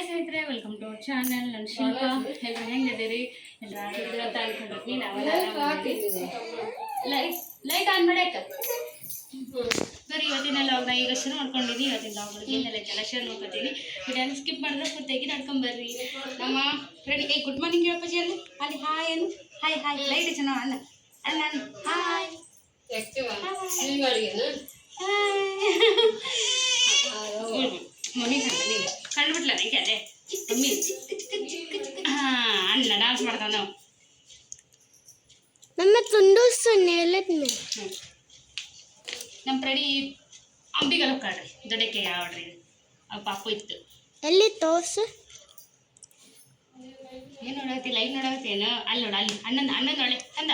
ಸ್ನೇಹಿತರೆ, welcome to our channel. ನಾನು ಶಿಲ್ಪಾ. ಎಲ್ಲರೂ ಹೆಂಗಿದ್ದೀರಿ? ಎಲ್ಲರೂ ಆಗಿದ್ರೆ ಅಂತ ಅನ್ಕೊಂಡಿರ್ತೀನಿ. ಲೈಟ್ ಆನ್ ಮಾಡಾಕ ಬರೀ ಇವತ್ತಿನ ಲಾಗ್ನ ಈಗ ಶುರು ಮಾಡ್ಕೊಂಡಿದ್ದೀನಿ. ಇವತ್ತಿನ ಲಾಗ್ಗಳಿಗೆ ಎಲ್ಲ ಶೇರ್ ಮಾಡ್ಕೊತೀನಿ. ವಿಡಿಯೋನ ಸ್ಕಿಪ್ ಮಾಡಿದ್ರೆ ಪೂರ್ತಿಯಾಗಿ ನಡ್ಕೊಂಬರ್ರಿ. ನಮ್ಮ ಫ್ರೆಂಡ್ ಗುಡ್ ಮಾರ್ನಿಂಗ್ ಹೇಳಪ್ಪಾಜಿ ಅಲ್ಲಿ ಅಲ್ಲಿ ಹಾಯ್ ಅನ್ನು ಹಾಯ್ ಹಾಯ್ ಲೈಟ್ ಚೆನ್ನಾಗಿ ಅನ್ನ ಅಲ್ಲ ನಾನು ಹಾಯ್ ಮಮ್ಮಿ ಕಂಡುಬಿಟ್ಲ ನಂಗೆ ಅದೇ ಮಮ್ಮಿ ಅಣ್ಣ ಡಾನ್ಸ್ ಮಾಡ್ತಾವ ನಾವು ನಮ್ಮ ನಮ್ಮ ಪ್ರಡಿ ಅಂಬಿಗಲ್ ಹೋಗ್ಕಾಡ್ರಿ ದೊಡ್ಡಕ್ಕೆ ಯಾವ್ರಿ ಅವ್ ಪಾಪು ಇತ್ತು ಎಲ್ಲಿ ತೋರ್ಸು ಏನು ನೋಡಾಕತ್ತಿ ಲೈಟ್ ನೋಡಾಕತ್ತಿ ಏನು ಅಲ್ಲಿ ನೋಡ ಅಲ್ಲಿ ಅಣ್ಣನ ನೋಳೆ ಅಂದ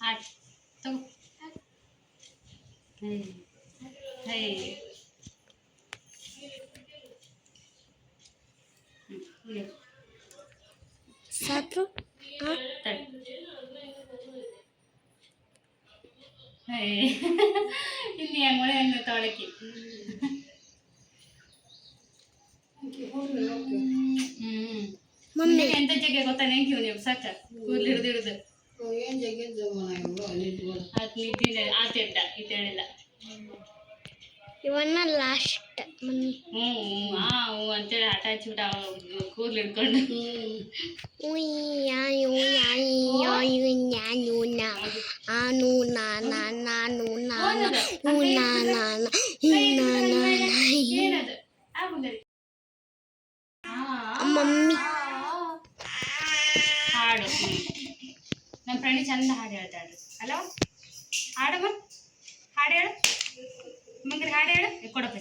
ಆಡ್ ತಗೋ ಹೇ ಸಾಕು ಇಲ್ಲಿ ಅಂಗಡಿ ಹಣ್ಣು ತೊಳಕಿ ಮಮ್ಮಿ ಎಂತ ಜಗ್ಗೆ ಗೊತ್ತಾ ನೆಂಕಿ ನೀವು ಸಾಕ ಕೂದಲು ಹಿಡಿದು ಆತ ನಿದ್ದೆ ಆತಿದ್ದ ಇತ್ತೇಳಿಲ್ಲ ಇವನ್ನ ಲಾಸ್ಟ್ ಅಂತೇಳಿ ಆಟ ಹಚ್ಬಿಟ್ಟ ಕೂದಲು ಹಿಡ್ಕೊಂಡು ಮಮ್ಮಿ ಹಾಡು ನಮ್ಮ ಫ್ರೆಂಡ್ ಚಂದ ಹಾಡು ಹೇಳ್ತಾಳ್ರಿ ಅಲ್ಲ ಹಾಡಮ್ಮ ಹಾಡು ಹೇಳು ಮಂಗ್ರಿ ಹಾಡು ಹೇಳು ಕೊಡಪ್ಪ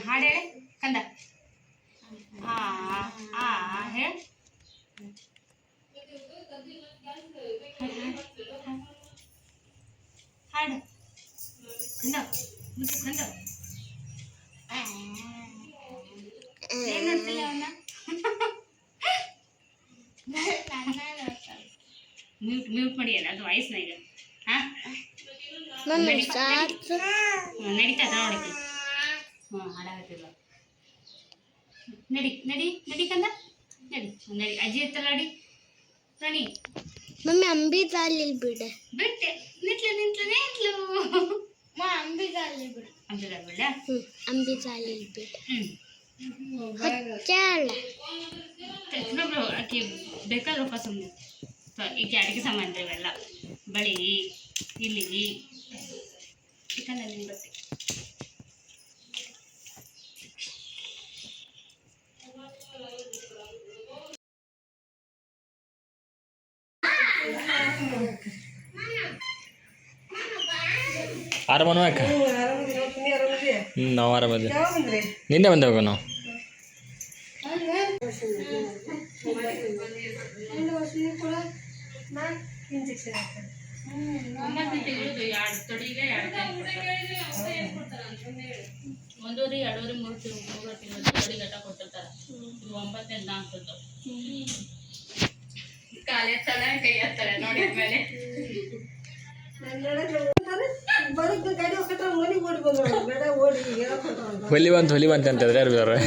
ಹಾಡು ಹೇಳ ಕಂದ ಹೇಳ ಹಾಡು ಕಂದ ಕಂದ ಏನ್ ನೋಡ್ತಿಲ್ಲ ಅವನ್ನ ಮ್ಯೂಟ್ ಮಾಡಿ ಅಲ್ಲ ಅದು ವಾಯ್ಸ್ನ ಈಗ ನಡೀತಾ ನೋಡಕ್ಕೆ ಹಾಡಾಗತ್ತಿಲ್ಲ ನಡಿ ನಡಿ ನಡಿ ಕಂದ ನಡಿ ನಡಿ ಅಜ್ಜಿ ಇರ್ತಲ್ಲ ನಡಿ ನಡಿ ಮಮ್ಮಿ ಅಂಬಿಗಾಲಿ ಬಿಡ ಬಿಟ್ಟೆ ನಿಂತ್ಲು ಅಂಬಿಗಾಲಿ ಬಿಡ ಅಂಬಿಗಾಲಿ ಬಿಡ ಅಂಬಿಗಾಲಿ ಬಿಡ ಆಕೆ ಬೇಕಾದ್ರೆ ರೊಕ್ಕ ಸುಮ್ಮನೆ ಈಕೆ ಅಡುಗೆ ಸಾಮಾನು ಇವೆಲ್ಲ ಬಳಿ ಇಲ್ಲಿ ಚಿಕನಲ್ಲಿ ಬಟ್ಟೆ ಆರಾಮನು ಅಕ್ಕ ನಾವು ಆರಾಮದ್ವಿ ನಿನ್ನೆ ಬಂದೇವಾಗ ನಾವು ಒಂದೂವರೆ ಎರಡೂವರೆ ಮೂರು ತಿಂಗಳು ತೊಡಿ ಗಟ್ಟ ಕೊಟ್ಟಿರ್ತಾರೆ 9 4 ಕಾಲೇ ತಲ ಕೈ ಹತ್ತಾರೆ ನೋಡಿದ್ಮೇಲೆ ಹೊಲಿ ಬಂತ ಅಂತಂದ್ರೆ ಯಾರು ಬೇರೆ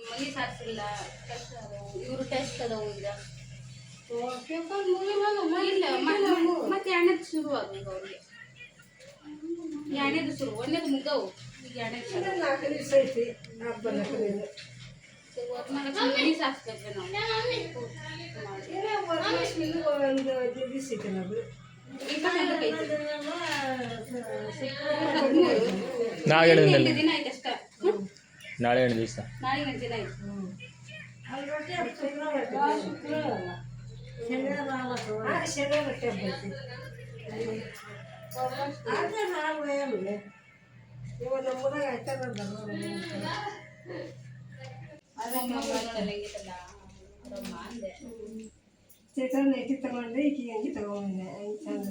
ಮನಿ ಸಾರಿಸಿಲ್ಲ ಇವರು ಟೆಸ್ಟ್ ಅದಾವು ಈಗ ಮತ್ತೆ ಎರಡನೇದು ಶುರು ಆಗ್ಬೇಕು ಅವ್ರಿಗೆ ಎರಡನೇದು ಶುರು ಒಂದೇದು ಮುಗ್ದವು ಈಗ ಎರಡನೇದು ಮನಿ ಸಾರಿಸ್ಬೇಕು ನಾಳೆ ದಿನ ಆಯ್ತು ಅಷ್ಟ ನಾಳೆ 2 ದಿವಸ ನಾಳೆ ದಿನ ಆಯ್ತು ಚಿಕನ್ ಎತ್ತಿ ತಗೊಂಡೆ ಈಕೆ ಹಂಗೆ ತಗೊಂಡೆ ಚಂದ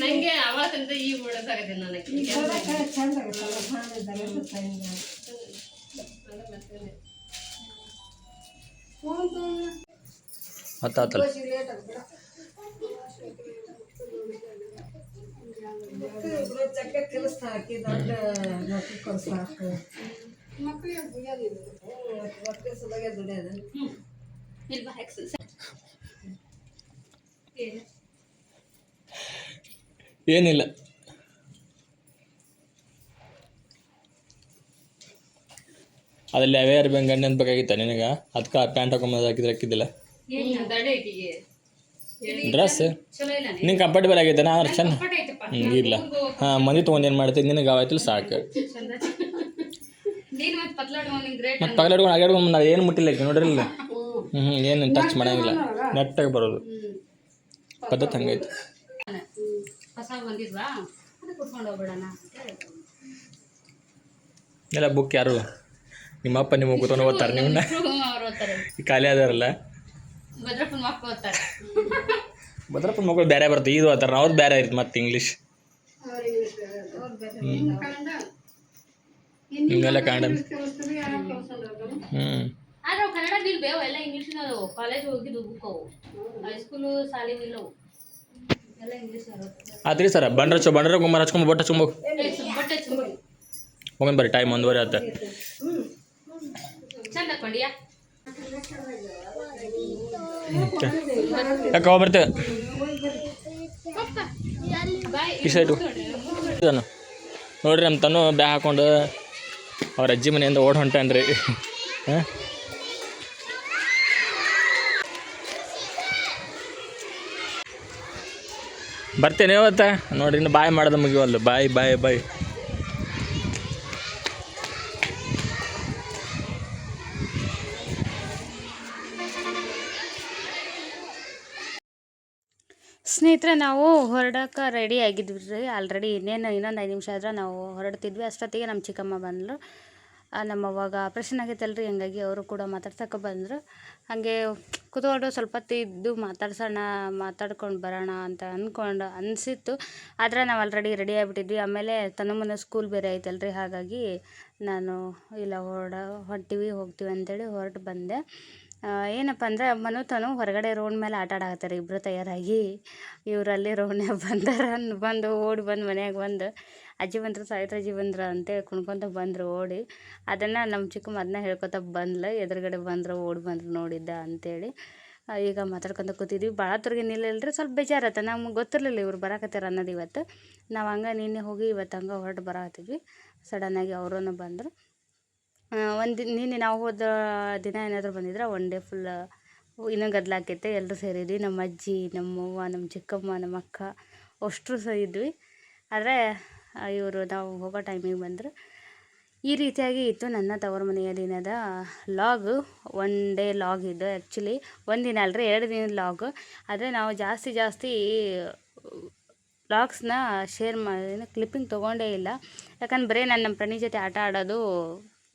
ನಂಗೆ ಅವತ್ತಿಂದ ಈ ಓಡೋದಾಗತ್ತೆ ನನಗೆ ಹತ್ತಾತಲ್ಲ ಕೆಲಸ ಹಾಕಿ ದೊಡ್ಡ ನೌಕರಿ ಕೊಡ್ಸಾಕು ಮಕ್ಕಳ ಸಲುವಾಗಿ ದುಡಿಯೋದು ಇಲ್ವಾ ಎಕ್ಸಸ್ ಏನಿಲ್ಲ. ಅದಲ್ಲಿ ಅವೇ ಅರ್ಬಿ ಗಂಟೆ ಬೇಕಾಗಿತ್ತ ನಿನಗೆ? ಅದಕ್ಕೆ ಪ್ಯಾಂಟ್ ಹಾಕೊಂಬಂದು ಹಾಕಿದ್ದಿಲ್ಲ ಡ್ರೆಸ್ ಚಲೋ ಇಲ್ಲ ನಿಂಗೆ ಕಂಫರ್ಟೇಬಲ್ ಆಗೈತೆ ನಾ ಚೆಂದ ಐತಪ್ಪ ಇಲ್ಲ ಮಂದಿ ತೊಗೊಂಡು ಏನು ಮಾಡ್ತೀನಿ ನಿನಗೆ ಅವಾಯ್ತಲ್ಲ ಸಾಕು. ನೀನು ಮತ್ತೆ ಪತ್ಲಾಡ್ ನಿಂಗೆ ಗ್ರೇಟ್ ಮತ್ತು ಪಗಲಾಡ್ಕೊಂಡು ಅಗಾಡ್ಕೊಂಡು ನಾವು ಏನು ಮುಟ್ಟಿಲ್ಲ ನೋಡ್ರಿಲ್ಲ. ಏನು ಟಚ್ ಮಾಡೋಂಗಿಲ್ಲ, ನೆಟ್ಟಾಗಿ ಬರೋದು ಪದ್ಧತಿ ಹಂಗೈತಿ. ಹೊಸ ಬಂದಿದ್ವಾ ಅದು ಕುಟ್ಕೊಂಡು ಹೋಗ್ಬಿಡೋಣ ಇಲ್ಲ ಬುಕ್ ಯಾರು ನಿಮ್ಮಪ್ಪ ನಿಮಗೆ ಕೂತ್ಕೊಂಡು ಓದ್ತಾರೆ ನಿಮ್ಮನ್ನ ಅವ್ರು ಓದ್ತಾರೆ. ಖಾಲಿ ಅದಾರಲ್ಲ ಭದ್ರಪ್ಪನ ಮಕ್ಕಳು ಓದ್ತಾರೆ. ಭದ್ರಪ್ಪನ ಮಕ್ಕಳು ಬೇರೆ ಬರುತ್ತೆ ಇದು ಓದ್ತಾರೆ ಅವ್ರು ಬೇರೆ ಇರುತ್ತೆ ಮತ್ತು ಇಂಗ್ಲೀಷ್ ಹಿಂಗೆಲ್ಲ ಕನ್ನಡ ಆದ್ರೆ ಅವು ಕನ್ನಡ ನಿಲ್ಬೇವು ಎಲ್ಲ ಇಂಗ್ಲೀಷ್ ಅದಾವು. ಕಾಲೇಜ್ ಹೋಗಿದ್ದು ಬುಕ್ ಅವು ಹೈಸ್ಕೂಲು ಶಾಲೆ ನಿಲ್ಲವು ಎಲ್ಲ ಇಂಗ್ಲೀಷ್ ಆತ್ರಿ ಸರ ಬಂಡ್ರ ಗುಮ್ಮರ ಹಚ್ಕೊಂಬ ಬೊಟ್ಟ ಹಚ್ಕೊಂಬ ಬಟ್ಟೆ ಚುಂಬಿ ಹೋಗೋಣ ಬರ್ರಿ ಟೈಮ್ 1:15 ಆತ. ಚಂದ ಹಾಕೊಂಡಿಯಾ ಯಾಕೆ ಹೋಗಿ ಬರ್ತೇವೆ ಬಾಯ್ ಈ ಸೈಡು ನೋಡ್ರಿ ನಮ್ಮ ತನು ಬ್ಯಾಗ್ ಹಾಕೊಂಡು ಅವ್ರ ಅಜ್ಜಿ ಮನೆಯಿಂದ ಓಡ್ ಹೊಂಟಾನ್ರಿ. ಹಾಂ ಬರ್ತೇನೆ ಇವತ್ತ ನೋಡ್ರಿ ಇನ್ನು ಬಾಯ್ ಮಾಡೋದು ಮುಗಿವಲ್ದು ಬಾಯ್ ಬಾಯ್ ಬಾಯ್. ಸ್ನೇಹಿತರೆ ನಾವು ಹೊರಡಕ್ಕೆ ರೆಡಿ ಆಗಿದ್ವಿ ರೀ ಆಲ್ರೆಡಿ. ಇನ್ನೊಂದು 5 ನಿಮಿಷ ಆದ್ರೆ ನಾವು ಹೊರಡ್ತಿದ್ವಿ. ಅಷ್ಟೊತ್ತಿಗೆ ನಮ್ಮ ಚಿಕ್ಕಮ್ಮ ಬಂದರು. ನಮ್ಮ ಅವಾಗ ಆಪ್ರೇಷನ್ ಆಗೈತಲ್ಲ ರೀ, ಹಂಗಾಗಿ ಅವರು ಕೂಡ ಮಾತಾಡ್ಸಕ್ಕೆ ಬಂದರು. ಹಾಗೆ ಕೂತ್ಕೊಂಡು ಸ್ವಲ್ಪ ಹೊತ್ತು ಇದ್ದು ಮಾತಾಡ್ಕೊಂಡು ಬರೋಣ ಅಂತ ಅನಿಸಿತ್ತು. ಆದರೆ ನಾವು ಆಲ್ರೆಡಿ ರೆಡಿ ಆಗಿಬಿಟ್ಟಿದ್ವಿ. ಆಮೇಲೆ ತನ್ನ ಸ್ಕೂಲ್ ಬೇರೆ ಐತಲ್ಲ ರೀ, ಹಾಗಾಗಿ ನಾನು ಇಲ್ಲ ಹೋಗ್ತೀವಿ ಅಂತೇಳಿ ಹೊರಟು ಬಂದೆ. ಏನಪ್ಪ ಅಂದರೆ ತನು ಹೊರಗಡೆ ರೋಡ್ ಮೇಲೆ ಆಟ ಆಡಕತ್ತಾರೆ ಇಬ್ಬರು ತಯಾರಾಗಿ. ಇವರಲ್ಲಿ ರೋಡ್ನ್ಯಾಗ ಬಂದು ಓಡಿ ಬಂದು ಮನ್ಯಾಗ ಬಂದು ಅಜ್ಜಿ ಬಂದರು ಸಾವಿತ್ರಜ್ಜಿ ಬಂದ್ರು ಅಂತೇಳಿ ಕುಣ್ಕೊತ ಬಂದರು ಓಡಿ. ಅದನ್ನು ನಮ್ಮ ಚಿಕ್ಕಮ್ಮ ಅದನ್ನ ಹೇಳ್ಕೊತ ಬಂದ್ಲು, ಎದುರುಗಡೆ ಬಂದರು ಓಡಿ ಬಂದರು ನೋಡಿದ್ದ ಅಂತೇಳಿ. ಈಗ ಮಾತಾಡ್ಕೊತ ಕೂತಿದ್ವಿ. ಭಾಳ ಹೊತ್ತಿಗೆ ನಿಲ್ಲಲ್ರಿ, ಸ್ವಲ್ಪ ಬೇಜಾರತ್ತ. ನಮ್ಗೆ ಗೊತ್ತಿರಲಿಲ್ಲ ಇವ್ರು ಬರಾಕತ್ತಾರೆ ಅನ್ನೋದು ಇವತ್ತು. ನಾವು ಹಂಗೆ ನಿನ್ನೆ ಹೋಗಿ ಇವತ್ತು ಹಂಗೆ ಹೊರಟು ಬರಾಕತ್ತಿದ್ವಿ. ಸಡನ್ನಾಗಿ ಅವರೂ ಬಂದರು. ನಿನ್ನೆ ನಾವು ಹೋದ ದಿನ ಏನಾದರೂ ಬಂದಿದ್ರೆ ಒನ್ ಡೇ ಫುಲ್ ಇನ್ನೂ ಗದ್ದಲಾಕೈತೆ. ಎಲ್ಲರೂ ಸೇರಿದ್ವಿ, ನಮ್ಮ ಅಜ್ಜಿ, ನಮ್ಮವ್ವ, ನಮ್ಮ ಚಿಕ್ಕಮ್ಮ, ನಮ್ಮ ಅಕ್ಕ ಅಷ್ಟರು ಇದ್ವಿ. ಆದರೆ ಇವರು ನಾವು ಹೋಗೋ ಟೈಮಿಗೆ ಬಂದರು. ಈ ರೀತಿಯಾಗಿ ಇತ್ತು ನನ್ನ ತವರು ಮನೆಯ ದಿನದ ಲಾಗು. 1 ಡೇ ಲಾಗ್ ಇದು. ಆ್ಯಕ್ಚುಲಿ 1 ದಿನ ಅಲ್ರಿ 2 ದಿನದ ಲಾಗು. ಆದರೆ ನಾವು ಜಾಸ್ತಿ ಲಾಗ್ಸ್ನ ಶೇರ್ ಮಾಡಿ ಕ್ಲಿಪ್ಪಿಂಗ್ ತೊಗೊಂಡೇ ಇಲ್ಲ. ಯಾಕಂದ್ರೆ ಬರೀ ನಾನು ನಮ್ಮ ಫ್ರೆಂಡ್ ಜೊತೆ ಆಟ ಆಡೋದು,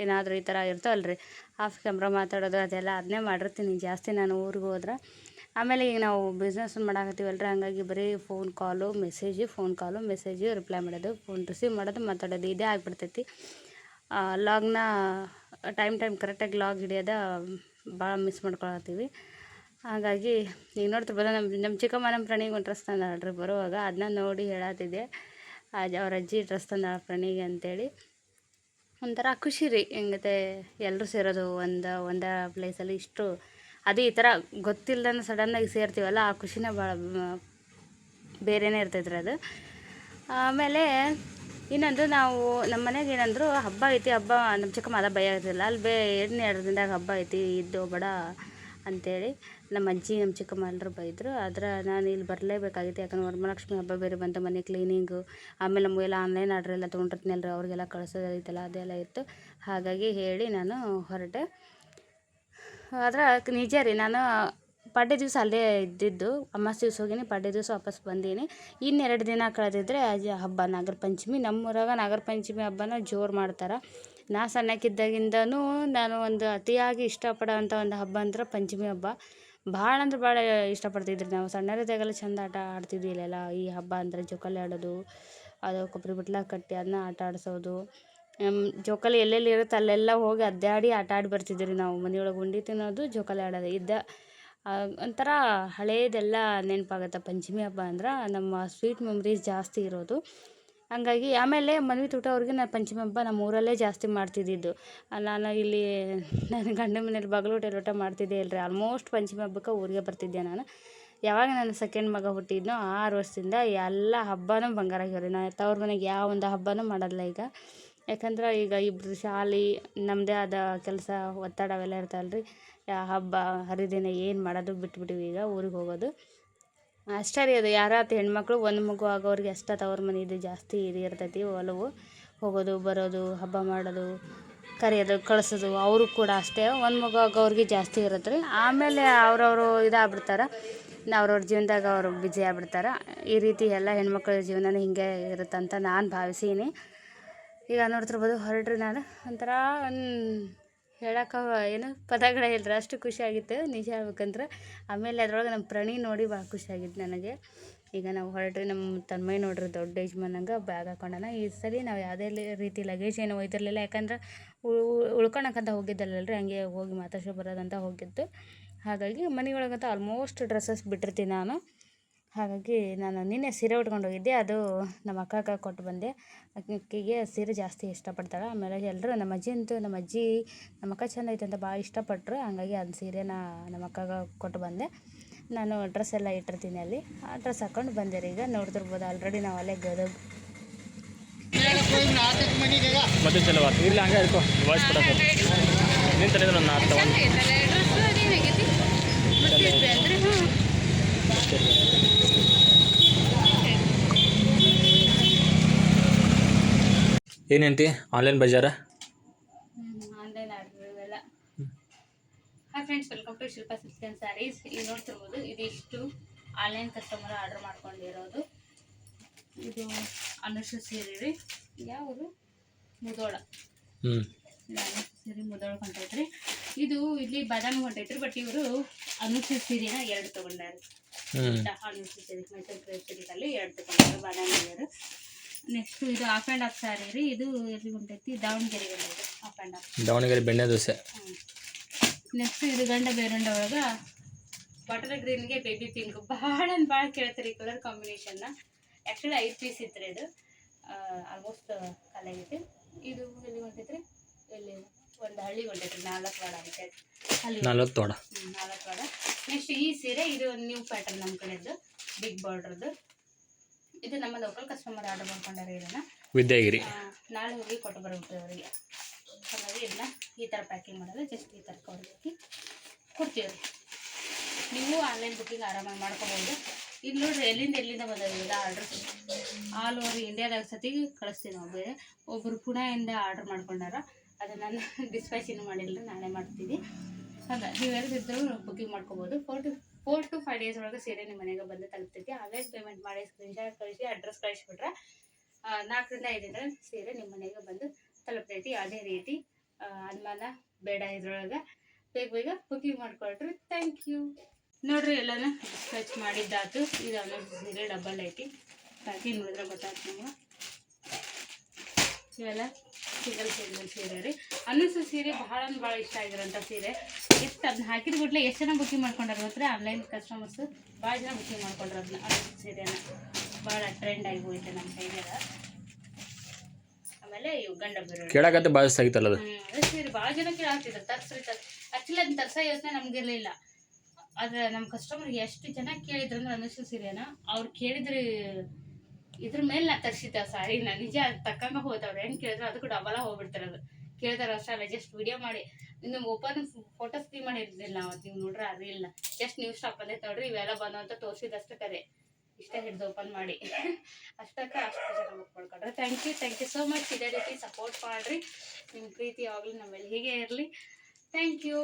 ಏನಾದರೂ ಈ ಥರ ಇರ್ತಾವಲ್ಲ ರೀ, ಆಫ್ ಕ್ಯಾಮ್ರಾ ಮಾತಾಡೋದು ಅದನ್ನೇ ಮಾಡಿರ್ತೀನಿ ಜಾಸ್ತಿ ನಾನು ಊರಿಗೆ ಹೋದ್ರೆ. ಆಮೇಲೆ ಈಗ ನಾವು ಬಿಸ್ನೆಸ್ ಮಾಡಾಕತ್ತೀವಲ್ಲ ರೀ, ಹಂಗಾಗಿ ಬರೀ ಫೋನ್ ಕಾಲು ಮೆಸೇಜು ರಿಪ್ಲೈ ಮಾಡೋದು, ಫೋನ್ ರಿಸೀವ್ ಮಾಡೋದು, ಮಾತಾಡೋದು ಇದೇ ಆಗಿಬಿಡ್ತೈತಿ. ಲಾಗ್ನ ಟೈಮ್ ಕರೆಕ್ಟಾಗಿ ಲಾಗ್ ಹಿಡಿಯೋದ ಭಾಳ ಮಿಸ್ ಮಾಡ್ಕೊಳತ್ತೀವಿ. ಹಾಗಾಗಿ ಈಗ ನೋಡ್ತಿರ್ಬೋದು ನಮ್ಮ ಚಿಕ್ಕಮ್ಮ ನಮ್ಮ ಫ್ರೆಂಡಿಗೆ ಒಂದು ಡ್ರೆಸ್ ತಂದಾಳ್ರಿ ಬರುವಾಗ. ಅದನ್ನ ನೋಡಿ ಹೇಳತ್ತಿದ್ದೆ, ಅವ್ರ ಅಜ್ಜಿ ಡ್ರೆಸ್ ತಂದಾಳ ಫ್ರೆಂಡಿಗೆ ಅಂತೇಳಿ. ಒಂಥರ ಖುಷಿ ರೀ, ಹೆಂಗತೆ ಎಲ್ಲರೂ ಸೇರೋದು ಒಂದೇ ಪ್ಲೇಸಲ್ಲಿ ಇಷ್ಟು. ಅದು ಈ ಥರ ಗೊತ್ತಿಲ್ಲದನ್ನ ಸಡನ್ನಾಗಿ ಸೇರ್ತೀವಲ್ಲ, ಆ ಖುಷಿನೇ ಭಾಳ ಬೇರೆಯೇ ಇರ್ತೈತ್ರಿ ಅದು. ಆಮೇಲೆ ಇನ್ನೊಂದು ನಾವು ನಮ್ಮ ಮನೆಗೆ ಏನಂದ್ರು ಹಬ್ಬ ಐತಿ, ನಮ್ಮ ಚಿಕ್ಕಮ್ಮ ಅದ ಭಯ ಇರ್ತಿಲ್ಲ ಅಲ್ಲಿ 2 ದಿನದಾಗ ಹಬ್ಬ ಐತಿ ಇದ್ದು ಬೇಡ ಅಂಥೇಳಿ ನಮ್ಮ ಅಜ್ಜಿ ನಮ್ಮ ಚಿಕ್ಕಮ್ಮ ಎಲ್ಲರೂ ಬೈದರು. ಆದ್ರೆ ನಾನು ಇಲ್ಲಿ ಬರಲೇಬೇಕಾಗಿತ್ತು. ಯಾಕಂದ್ರೆ ವರಮಹಾಲಕ್ಷ್ಮಿ ಹಬ್ಬ ಬೇರೆ ಬಂತು, ಮನೆ ಕ್ಲೀನಿಂಗು, ಆಮೇಲೆ ನಮಗೆಲ್ಲ ಆನ್ಲೈನ್ ಆರ್ಡ್ರ್ ಎಲ್ಲ ತೊಗೊಂಡಿರ್ತೀನಲ್ಲ ರೀ, ಅವ್ರಿಗೆಲ್ಲ ಕಳಿಸೋದೈತಲ್ಲ ಅದೆಲ್ಲ ಇತ್ತು. ಹಾಗಾಗಿ ಹೇಳಿ ನಾನು ಹೊರಟೆ. ಆದ್ರೆ ನಿಜ ರೀ, ನಾನು ಪಾಡ್ಯ ದಿವಸ ಅಲ್ಲೇ ಇದ್ದಿದ್ದು. ಅಮಾವಾಸ್ಯೆ ದಿವಸ ಹೋಗೀನಿ, ಪಾಡ್ಯ ದಿವಸ ವಾಪಸ್ ಬಂದೀನಿ. 2 ದಿನ ಕಳೆದಿದ್ರೆ ಹಬ್ಬ ನಾಗರ ಪಂಚಮಿ. ನಮ್ಮೂರಾಗ ನಾಗರ ಪಂಚಮಿ ಹಬ್ಬನ ಜೋರು ಮಾಡ್ತಾರೆ. ನಾ ಸಣ್ಣಕ್ಕಿದ್ದಾಗಿಂದನೂ ನಾನು ಒಂದು ಅತಿಯಾಗಿ ಇಷ್ಟಪಡೋವಂಥ ಒಂದು ಹಬ್ಬ ಅಂದ್ರೆ ಪಂಚಮಿ ಹಬ್ಬ. ಭಾಳ ಅಂದ್ರೆ ಭಾಳ ಇಷ್ಟಪಡ್ತಿದ್ರಿ ನಾವು. ಸಣ್ಣರಿದ್ದಾಗೆಲ್ಲ ಚಂದ ಆಟ ಆಡ್ತಿದ್ವಿ ಇಲ್ಲೆಲ್ಲ. ಈ ಹಬ್ಬ ಅಂದರೆ ಜೋಕಾಲಿ ಆಡೋದು, ಅದು ಕೊಬ್ಬರಿ ಬಟ್ಲ ಕಟ್ಟಿ ಅದನ್ನ ಆಟ ಆಡಿಸೋದು. ಜೋಕಾಲಿ ಎಲ್ಲೆಲ್ಲಿ ಇರುತ್ತೆ ಅಲ್ಲೆಲ್ಲ ಹೋಗಿ ಅಡ್ಡಾಡಿ ಆಟ ಆಡಿ ಬರ್ತಿದ್ವಿ ನಾವು. ಮನೆಯೊಳಗೆ ಉಂಡೆ ತಿನ್ನೋದು, ಜೋಕಾಲಿ ಆಡೋದು ಒಂಥರ ಹಳೇದೆಲ್ಲ ನೆನಪಾಗುತ್ತೆ. ಪಂಚಮಿ ಹಬ್ಬ ಅಂದ್ರೆ ನಮ್ಮ ಸ್ವೀಟ್ ಮೆಮ್ರೀಸ್ ಜಾಸ್ತಿ ಇರೋದು. ಹಂಗಾಗಿ ಆಮೇಲೆ ಮನ್ವಿ ತೂಟ ಅವ್ರಿಗೆ ನಾನು ಪಂಚಮಿ ಹಬ್ಬ ನಮ್ಮ ಊರಲ್ಲೇ ಜಾಸ್ತಿ ಮಾಡ್ತಿದ್ದಿದ್ದು. ನಾನು ಇಲ್ಲಿ ನನ್ನ ಗಂಡನ ಮನೇಲಿ ಬಾಗಲೋಟ ಎಲ್ಲೋಟ ಮಾಡ್ತಿದ್ದೆ ಇಲ್ಲರಿ. ಆಲ್ಮೋಸ್ಟ್ ಪಂಚಮಿ ಹಬ್ಬಕ್ಕೆ ಊರಿಗೆ ಬರ್ತಿದ್ದೆ ನಾನು. ಯಾವಾಗ ನನ್ನ ಸೆಕೆಂಡ್ ಮಗ ಹುಟ್ಟಿದ್ನೋ 6 ವರ್ಷದಿಂದ ಎಲ್ಲ ಹಬ್ಬನೂ ಬಂಗಾರ ಆಗ್ಯಾವ್ರಿ. ನಾನು ತವ್ರ ಮನೆಗೆ ಯಾವ ಒಂದು ಹಬ್ಬನೂ ಮಾಡೋದಿಲ್ಲ ಈಗ. ಯಾಕಂದ್ರೆ ಈಗ ಇಬ್ಬರು ಶಾಲೆ, ನಮ್ಮದೇ ಆದ ಕೆಲಸ, ಒತ್ತಡ ಅವೆಲ್ಲ ಇರ್ತಾವಲ್ಲ ರೀ. ಹಬ್ಬ ಹರಿದಿನ ಏನು ಮಾಡೋದು ಬಿಟ್ಬಿಟ್ಟಿವಿ ಈಗ. ಊರಿಗೆ ಹೋಗೋದು ಅಷ್ಟೇ ರೀ. ಅದು ಯಾರಾತ ಹೆಣ್ಮಕ್ಳು ಒಂದು ಮಗು ಆಗೋರಿಗೆ ಅಷ್ಟೇ ತವ್ರ ಮನೆಯದು ಜಾಸ್ತಿ ಇದು ಇರ್ತೈತಿ ಒಲವು. ಹೋಗೋದು ಬರೋದು, ಹಬ್ಬ ಮಾಡೋದು, ಕರೆಯೋದು ಕಳಿಸೋದು. ಅವರು ಕೂಡ ಅಷ್ಟೇ ಒಂದು ಮಗು ಆಗೋರಿಗೆ ಜಾಸ್ತಿ ಇರುತ್ತೆ ರೀ. ಆಮೇಲೆ ಅವ್ರವರು ಇದಾಗ್ಬಿಡ್ತಾರೆ, ಅವ್ರವ್ರ ಜೀವನದಾಗ ಅವರು ಬ್ಯುಸಿ ಆಗ್ಬಿಡ್ತಾರೆ. ಈ ರೀತಿ ಎಲ್ಲ ಹೆಣ್ಮಕ್ಳ ಜೀವನನೇ ಹಿಂಗೆ ಇರುತ್ತಂತ ನಾನು ಭಾವಿಸೀನಿ. ಈಗ ನೋಡ್ತಿರ್ಬೋದು ಹೊರಟ್ರಿ ನಾನು. ಒಂಥರ ಹೇಳಕ್ಕೆ ಏನು ಪದಗಳೇ ಇಲ್ಲರಿ, ಅಷ್ಟು ಖುಷಿಯಾಗಿತ್ತು ನಿಜ ಹೇಳ್ಬೇಕಂದ್ರೆ. ಆಮೇಲೆ ಅದ್ರೊಳಗೆ ನಮ್ಮ ಪ್ರಣಿ ನೋಡಿ ಭಾಳ ಖುಷಿಯಾಗಿತ್ತು ನನಗೆ. ಈಗ ನಾವು ಹೊರಟ್ರಿ. ನಮ್ಮ ತನ್ಮಯ್ ನೋಡ್ರಿ ದೊಡ್ಡ ಯಜಮಾನಂಗೆ ಬ್ಯಾಗ್ ಹಾಕೊಂಡಾನ. ಈ ಸರಿ ನಾವು ಯಾವುದೇ ರೀತಿ ಲಗೇಜ್ ಏನು ಒಯ್ತಿರ್ಲಿಲ್ಲ. ಯಾಕಂದ್ರೆ ಉಳ್ಕೊಳಕ್ಕಂತ ಹೋಗಿದ್ದಲ್ಲರಿ, ಹಂಗೆ ಹೋಗಿ ಮಾತಾಡ್ಸ್ಕೊಂಡು ಬರೋದಂತ ಹೋಗಿದ್ದು. ಹಾಗಾಗಿ ಮನೆಯೊಳಗಂತ ಆಲ್ಮೋಸ್ಟ್ ಡ್ರೆಸ್ಸಸ್ ಬಿಟ್ಟಿರ್ತೀನಿ ನಾನು. ಹಾಗಾಗಿ ನಾನು ನಿನ್ನೆ ಸೀರೆ ಉಟ್ಕೊಂಡು ಹೋಗಿದ್ದೆ. ಅದು ನಮ್ಮ ಅಕ್ಕಗೆ ಕೊಟ್ಟು ಬಂದೆ. ಅಕ್ಕಿಗೆ ಸೀರೆ ಜಾಸ್ತಿ ಇಷ್ಟಪಡ್ತಾಳೆ. ಆಮೇಲೆ ಎಲ್ಲರೂ ನಮ್ಮ ಅಜ್ಜಿ ನಮ್ಮ ಅಕ್ಕ ಚೆಂದ ಐತೆ ಅಂತ ಭಾಳ ಇಷ್ಟಪಟ್ಟರು. ಹಂಗಾಗಿ ಅದು ಸೀರೆನ ನಮ್ಮ ಅಕ್ಕಗೆ ಕೊಟ್ಟು ಬಂದೆ. ನಾನು ಡ್ರೆಸ್ ಎಲ್ಲ ಇಟ್ಟಿರ್ತೀನಿ ಅಲ್ಲಿ. ಆ ಡ್ರೆಸ್ ಹಾಕ್ಕೊಂಡು ಬಂದೆ ರೀ. ಈಗ ನೋಡ್ತಿರ್ಬೋದು ಆಲ್ರೆಡಿ ನಾವು ಅಲ್ಲೇ ಗದಗ ಮತ್ತೆ ಚಲೋ ಇರಲಿ, ಹಂಗೆ ಇರ್ಕೋ ವಾಯ್ಸ್ ಕೊಡೋಕೆ ನಿನ್ನ ತಲೆದ್ರೆ ಒಂದು 4 ತಗೊಂಡು ಏನಂತಿ ಆನ್ಲೈನ್ ಬಜಾರ? ಆನ್ಲೈನ್ ಆರ್ಡ್ರ್ ಇವೆಲ್ಲ. Hi friends, welcome to Shilpa silks and sarees. ಈಗ ನೋಡ್ತಿರ್ಬೋದು ಇದಿಷ್ಟು ಆನ್ಲೈನ್ ಕಸ್ಟಮರ್ ಆರ್ಡ್ರ್ ಮಾಡ್ಕೊಂಡಿರೋದು. ಇದು ಅನುಷ ಸೀರೆ ರೀ. ಯಾವುದು ಮುದೋಳ. ಸೀರೆ ಮುದೋಳ ಹೊಂಟೈತ್ರಿ. ಇದು ಇಲ್ಲಿ ಬಾದಾಮಿ ಹೊಂಟೈತ್ರಿ. ಬಟ್ ಇವರು ಅನುಷ ಸೀರೆನ 2 ತೊಗೊಂಡಾರೆ. ಅನುಷ ಸೀರೆ ಮೈಸೂರು ಸೀರೆಯಲ್ಲಿ 2 ತೊಗೊಂಡಾರೆ ಬಾದಾಮಿಯವರು. ನೆಕ್ಸ್ಟ್ ಇದು ಆಫ್ ಆ್ಯಂಡ್ ಆಫ್ ಸ್ಯಾರಿ ರೀ. ಇದು ಎಲ್ಲಿ ಹೊಂಟೈತಿ? ದಾವಣಗೆರೆಗೆ ಹೊಂಟೈತಿ ಆಫ್ ಆ್ಯಂಡ್ ಆಫ್. ದಾವಣಗೆರೆ ಬೆಣ್ಣೆ ದೋಸೆ. ನೆಕ್ಸ್ಟ್ ಇದು ಗಂಡ ಬೇರುಂಡ ಒಳಗೆ ಬಾಟಲ್ ಗ್ರೀನ್ಗೆ ಬೇಬಿ ಪಿಂಕ್. ಭಾಳ ಕೇಳ್ತಾರೆ ಈ ಕಲರ್ ಕಾಂಬಿನೇಷನ್ನ. ಆ್ಯಕ್ಚುಲಿ 5 ಪೀಸ್ ಇತ್ತು ರೀ. ಇದು ಆಲ್ಮೋಸ್ಟ್ ಖಾಲಿಯಾಗೈತಿ. ಇದು ಎಲ್ಲಿ ಹೊಂಟೈತ್ರಿ? ಇಲ್ಲಿ ಒಂದು ಹಳ್ಳಿ ಹೊಂಟೈತ್ರಿ. 4 ವಾಡ ಅಂತೈತಿ ಅಲ್ಲಿ. 4 ವಾಡ. ನೆಕ್ಸ್ಟ್ ಈ ಸೀರೆ ಇದು ನ್ಯೂ ಪ್ಯಾಟರ್ನ್ ನಮ್ಮ ಕಡೆದು, ಬಿಗ್ ಬಾರ್ಡ್ರದ್ದು. ಇದು ನಮ್ಮ ಲೋಕಲ್ ಕಸ್ಟಮರ್ ಆರ್ಡರ್ ಮಾಡ್ಕೊಂಡಾರೆ. ಇದನ್ನು ವಿದ್ಯಾಗಿರಿ ನಾಳೆ ಹೋಗಿ ಕೊಟ್ಟು ಬರ್ಬಿಡ್ತೀವಿ ಅವರಿಗೆ. ಹಾಗಾಗಿ ಇದನ್ನ ಈ ಥರ ಪ್ಯಾಕಿಂಗ್ ಮಾಡೋದು. ಜಸ್ಟ್ ಈ ಥರ ಕವರ್ ಹಾಕಿ ಕೊಡ್ತೀವಿ ರೀ. ನೀವು ಆನ್ಲೈನ್ ಬುಕ್ಕಿಂಗ್ ಆರಾಮಾಗಿ ಮಾಡ್ಕೋಬೋದು. ಇಲ್ಲಿ ನೋಡ್ರಿ ಎಲ್ಲಿಂದ ಬಂದಿಲ್ಲ ಆರ್ಡ್ರ್. ಆಲ್ ಓವರ್ ಇಂಡಿಯಾದಾಗ ಸತಿಗೆ ಕಳಿಸ್ತೀವಿ ನಾವು. ಬೇರೆ ಒಬ್ಬರು ಪುಣೆಯಿಂದ ಆರ್ಡ್ರ್ ಮಾಡ್ಕೊಂಡಾರ. ಅದು ನಾನು ಡಿಸ್ಪ್ಯಾಚ್ ಇನ್ನೂ ಮಾಡಿಲ್ಲ, ನಾಳೆ ಮಾಡ್ತೀವಿ. ಹಾಗೆ ನೀವೆಲ್ಲದಿದ್ದರೂ ಬುಕ್ಕಿಂಗ್ ಮಾಡ್ಕೋಬೋದು. 4 to 5 ಡೇಸ್ ಒಳಗೆ ಸೀರೆ ನಿಮ್ಮ ಮನೆಗೆ ಬಂದು ತಲುಪ್ತೈತಿ. ಆನ್ಲೈನ್ ಪೇಮೆಂಟ್ ಮಾಡಿ ಸ್ಕ್ರೀನ್ಶಾಟ್ ಕಳಿಸಿ ಅಡ್ರೆಸ್ ಕಳಿಸ್ಬಿಟ್ರೆ 4 ರಿಂದ 5 ದಿನ ಸೀರೆ ನಿಮ್ಮ ಮನೆಗೆ ಬಂದು ತಲುಪ್ತೈತಿ. ಯಾವುದೇ ರೀತಿ ಅನುಮಾನ ಬೇಡ. ಇದ್ರೊಳಗೆ ಬೇಗ ಬುಕ್ಕಿಂಗ್ ಮಾಡ್ಕೊಳ್ರಿ. Thank you. ನೋಡ್ರಿ ಎಲ್ಲನೂ ಡಿಸ್ಪ್ಯಾಚ್ ಮಾಡಿದ್ದಾತು. ಇದು ಅನ್ನೋದು ಸೀರೆ ಡಬಲ್ ಐತಿ. ಪ್ಯಾಕಿಂಗ್ ನೋಡಿದ್ರೆ ಗೊತ್ತಾಯ್ತು ನಿಮ್ಗೆ. ಇವೆಲ್ಲ ಸಿಂಗಲ್ ಸೀರೆ ರೀ. ಅನ್ನಿಸೋ ಸೀರೆ ಭಾಳ ಇಷ್ಟ ಆಗಿರೋಂಥ ಸೀರೆ. ಎಷ್ಟು ಅದನ್ನ ಹಾಕಿದ ಬಿಟ್ಲೆ ಎಷ್ಟು ಜನ ಬುಕ್ಕಿಂಗ್ ಮಾಡ್ಕೊಂಡ್ರೆ ಗೊತ್ತರ? ಆನ್ಲೈನ್ ಕಸ್ಟಮರ್ಸು ಭಾಳ ಜನ ಬುಕ್ಕಿಂಗ್ ಮಾಡ್ಕೊಂಡ್ರೆ ಅದನ್ನ. ಅನ್ನಿಸೋ ಸೀರೆನ ಭಾಳ ಟ್ರೆಂಡ್ ಆಗಿ ಹೋಯ್ತು ನಮ್ಮ ಕೈಗೆಲ್ಲ. ಆಮೇಲೆ ಇವು ಗಂಡ ಬೇರೆ ಕೇಳಾಕತ್ತೆ ಭಾಳ ಸಾಗಿತ್ತಲ್ಲ ಅದು. ಅದೇ ಸೀರೆ ಭಾಳ ಜನ ಕೇಳಾಗ್ತಿದ್ರು ತರ್ಸ್ರಿ. ಆ್ಯಕ್ಚುಲಿ ಅದನ್ನ ತರ್ಸೋ ಯೋಚನೆ ನಮಗಿರಲಿಲ್ಲ. ಆದರೆ ನಮ್ಮ ಕಸ್ಟಮರ್ಗೆ ಎಷ್ಟು ಜನ ಕೇಳಿದ್ರು ಅಂದ್ರೆ ಅನ್ನಿಸೋ ಸೀರೆನ ಅವ್ರು ಕೇಳಿದ್ರೆ ಇದ್ರ ಮೇಲೆ ನಾ ತರಿಸಿದ್ದೆ ಸಾರಿನ. ನಿಜ ಅದು ತಕ್ಕಂಗೆ ಹೋದವ್ರು ಹೆಂಗೆ ಕೇಳಿದ್ರು ಅದಕ್ಕೂ ಡಬಲ ಹೋಗ್ಬಿಡ್ತಾರೆ. ಅದು ಕೇಳಿದಾರೆ ಅಷ್ಟೇ ಅಲ್ಲ. ಜಸ್ಟ್ ವಿಡಿಯೋ ಮಾಡಿ ಇನ್ನು ಓಪನ್ ಫೋಟೋ ಸ್ಕ್ರೀನ್ ಮಾಡಿರ್ತಿಲ್ಲ ನಾವು. ನೀವು ನೋಡ್ರೆ ಅರಿಲ್ಲ. ಜಸ್ಟ್ ನೀವು ಸ್ಟಾಪ್ ಬಂದೈತೆ ನೋಡ್ರಿ. ಇವೆಲ್ಲ ಬಂದು ಅಂತ ತೋರಿಸಿದಷ್ಟು ಕರೆ ಇಷ್ಟ ಹಿಡಿದು ಓಪನ್ ಮಾಡಿ ಅಷ್ಟಕ್ಕೆ ಅಷ್ಟು ಜನ ಬುಕ್ ಮಾಡ್ಕೊಂಡ್ರೆ. Thank you so much. ಇದೇ ರೀತಿ ಸಪೋರ್ಟ್ ಮಾಡಿರಿ. ನಿಮ್ಮ ಪ್ರೀತಿ ಯಾವಾಗಲೂ ನಮ್ಮಲ್ಲಿ ಹೀಗೆ ಇರಲಿ. Thank you.